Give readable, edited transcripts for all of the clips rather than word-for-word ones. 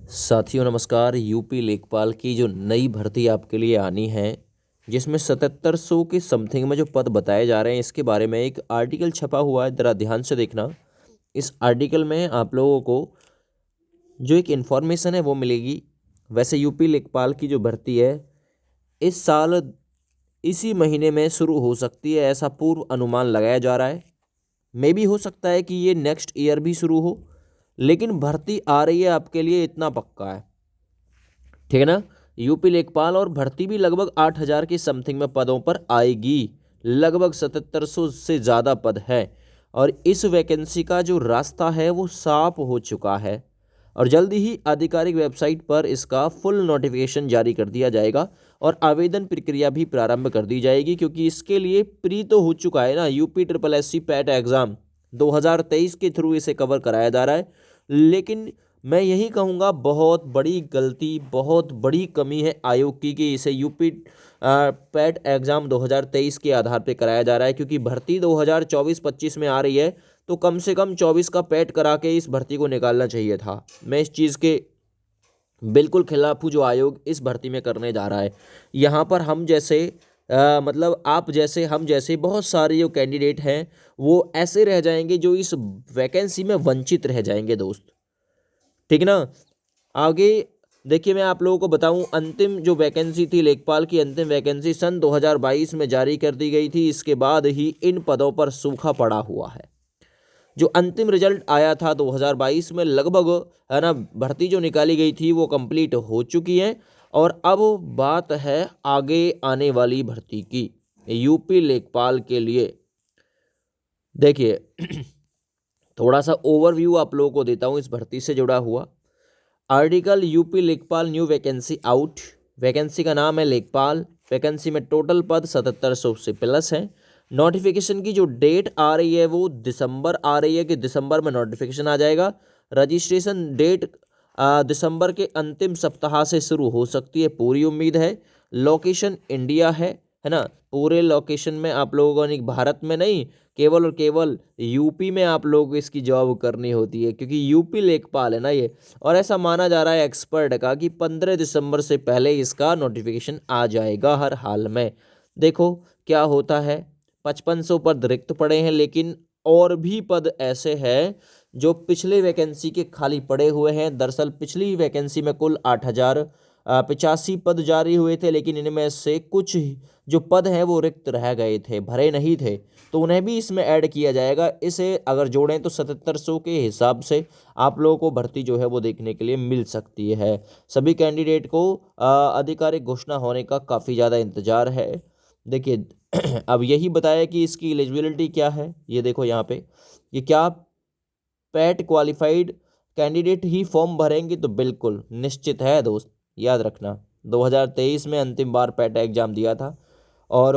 साथियों नमस्कार। यूपी लेखपाल की जो नई भर्ती आपके लिए आनी है, जिसमें 7700 के समथिंग में जो पद बताए जा रहे हैं, इसके बारे में एक आर्टिकल छपा हुआ है। ज़रा ध्यान से देखना। इस आर्टिकल में आप लोगों को जो एक इन्फॉर्मेशन है वो मिलेगी। वैसे यूपी लेखपाल की जो भर्ती है इस साल इसी महीने में शुरू हो सकती है, ऐसा पूर्व अनुमान लगाया जा रहा है। मे भी हो सकता है कि ये नेक्स्ट ईयर भी शुरू हो, लेकिन भर्ती आ रही है आपके लिए, इतना पक्का है। ठीक है ना। यूपी लेखपाल और भर्ती भी लगभग 8,000 के समथिंग में पदों पर आएगी। लगभग 7700 से ज़्यादा पद है और इस वैकेंसी का जो रास्ता है वो साफ हो चुका है और जल्दी ही आधिकारिक वेबसाइट पर इसका फुल नोटिफिकेशन जारी कर दिया जाएगा और आवेदन प्रक्रिया भी प्रारंभ कर दी जाएगी, क्योंकि इसके लिए प्री तो हो चुका है ना। UP triple SC PAT exam 2023 के थ्रू इसे कवर कराया जा रहा है, लेकिन मैं यही कहूँगा बहुत बड़ी गलती, बहुत बड़ी कमी है आयोग की कि इसे यूपी पैट एग्ज़ाम 2023 के आधार पर कराया जा रहा है, क्योंकि भर्ती 2024-25 में आ रही है तो कम से कम 24 का पैट करा के इस भर्ती को निकालना चाहिए था। मैं इस चीज़ के बिल्कुल खिलाफ हूँ जो आयोग इस भर्ती में करने जा रहा है। यहाँ पर हम जैसे मतलब आप जैसे हम जैसे बहुत सारे जो कैंडिडेट हैं वो ऐसे रह जाएंगे जो इस वैकेंसी में वंचित रह जाएंगे दोस्त। ठीक ना। आगे देखिए, मैं आप लोगों को बताऊं, अंतिम जो वैकेंसी थी लेखपाल की, अंतिम वैकेंसी सन 2022 में जारी कर दी गई थी। इसके बाद ही इन पदों पर सूखा पड़ा हुआ है। जो अंतिम रिजल्ट आया था 2022 में, लगभग है ना, भर्ती जो निकाली गई थी वो कंप्लीट हो चुकी है और अब बात है आगे आने वाली भर्ती की यूपी लेखपाल के लिए। देखिए थोड़ा सा ओवरव्यू आप लोगों को देता हूँ इस भर्ती से जुड़ा हुआ। आर्टिकल यूपी लेखपाल न्यू वैकेंसी आउट। वैकेंसी का नाम है लेखपाल। वैकेंसी में टोटल पद 7700 से प्लस है। नोटिफिकेशन की जो डेट आ रही है वो दिसंबर आ रही है कि दिसंबर में नोटिफिकेशन आ जाएगा। रजिस्ट्रेशन डेट दिसंबर के अंतिम सप्ताह से शुरू हो सकती है, पूरी उम्मीद है। लोकेशन इंडिया है ना। पूरे लोकेशन में आप लोगों को, भारत में नहीं, केवल और केवल यूपी में आप लोगों को इसकी जॉब करनी होती है, क्योंकि यूपी लेखपाल है ना ये। और ऐसा माना जा रहा है एक्सपर्ट का कि 15 दिसंबर से पहले इसका नोटिफिकेशन आ जाएगा हर हाल में। देखो क्या होता है। 5500 पद रिक्त पड़े हैं, लेकिन और भी पद ऐसे हैं जो पिछले वैकेंसी के खाली पड़े हुए हैं। दरअसल पिछली वैकेंसी में कुल 8,085 पद जारी हुए थे, लेकिन इनमें से कुछ जो पद हैं वो रिक्त रह गए थे, भरे नहीं थे, तो उन्हें भी इसमें ऐड किया जाएगा। इसे अगर जोड़ें तो 7700 के हिसाब से आप लोगों को भर्ती जो है वो देखने के लिए मिल सकती है। सभी कैंडिडेट को आधिकारिक घोषणा होने का काफ़ी ज़्यादा इंतजार है। देखिए अब यही बताया कि इसकी एलिजिबिलिटी क्या है। ये देखो यहाँ पे, ये क्या पैट क्वालिफाइड कैंडिडेट ही फॉर्म भरेंगे? तो बिल्कुल निश्चित है दोस्त, याद रखना। 2023 में अंतिम बार पैट एग्जाम दिया था और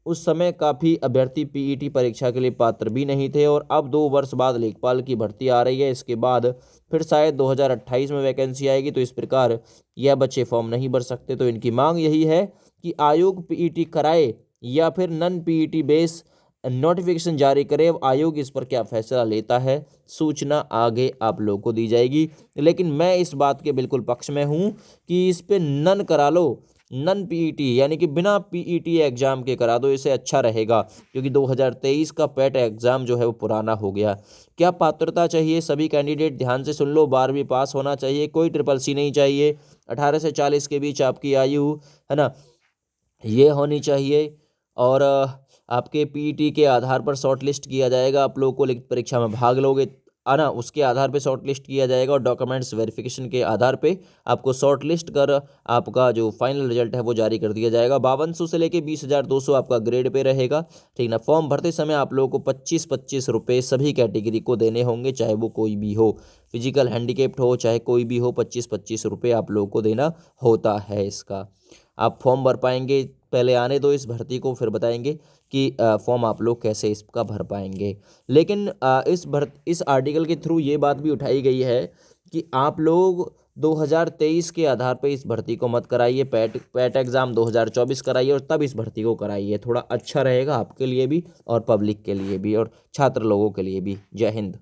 उस समय काफ़ी अभ्यर्थी पीईटी परीक्षा के लिए पात्र भी नहीं थे, और अब 2 वर्ष बाद लेखपाल की भर्ती आ रही है। इसके बाद फिर शायद 2028 में वैकेंसी आएगी, तो इस प्रकार यह बच्चे फॉर्म नहीं भर सकते। तो इनकी मांग यही है कि आयोग पीईटी कराए या फिर नन पीईटी बेस नोटिफिकेशन जारी करे। अब आयोग इस पर क्या फैसला लेता है, सूचना आगे आप लोगों को दी जाएगी। लेकिन मैं इस बात के बिल्कुल पक्ष में हूँ कि इस पे नन करा लो, नन पीईटी यानी कि बिना पीईटी एग्जाम के करा दो, इसे अच्छा रहेगा, क्योंकि 2023 का पैट एग्जाम जो है वो पुराना हो गया। क्या पात्रता चाहिए? सभी कैंडिडेट ध्यान से सुन लो। 12वीं पास होना चाहिए, कोई ट्रिपल सी नहीं चाहिए। 18 से 40 के बीच आपकी आयु है ना, ये होनी चाहिए। और आपके पीईटी के आधार पर शॉर्ट लिस्ट किया जाएगा। आप लोगों को लिखित परीक्षा में भाग लोगे है ना, उसके आधार पे शॉर्ट लिस्ट किया जाएगा और डॉक्यूमेंट्स वेरिफिकेशन के आधार पे आपको शॉर्ट लिस्ट कर आपका जो फाइनल रिजल्ट है वो जारी कर दिया जाएगा। 5200 से लेके 20,200 आपका ग्रेड पे रहेगा। ठीक ना। फॉर्म भरते समय आप लोगों को 25-25 रुपये सभी कैटेगरी को देने होंगे, चाहे वो कोई भी हो, फिजिकल हैंडीकेप्ड हो चाहे कोई भी हो, 25-25 रुपये आप लोगों को देना होता है। इसका आप फॉर्म भर पाएंगे, पहले आने दो इस भर्ती को, फिर बताएंगे कि फॉर्म आप लोग कैसे इसका भर पाएंगे। लेकिन इस आर्टिकल के थ्रू ये बात भी उठाई गई है कि आप लोग 2023 के आधार पर इस भर्ती को मत कराइए, पैट एग्ज़ाम 2024 कराइए और तब इस भर्ती को कराइए। थोड़ा अच्छा रहेगा आपके लिए भी और पब्लिक के लिए भी और छात्र लोगों के लिए भी। जय हिंद।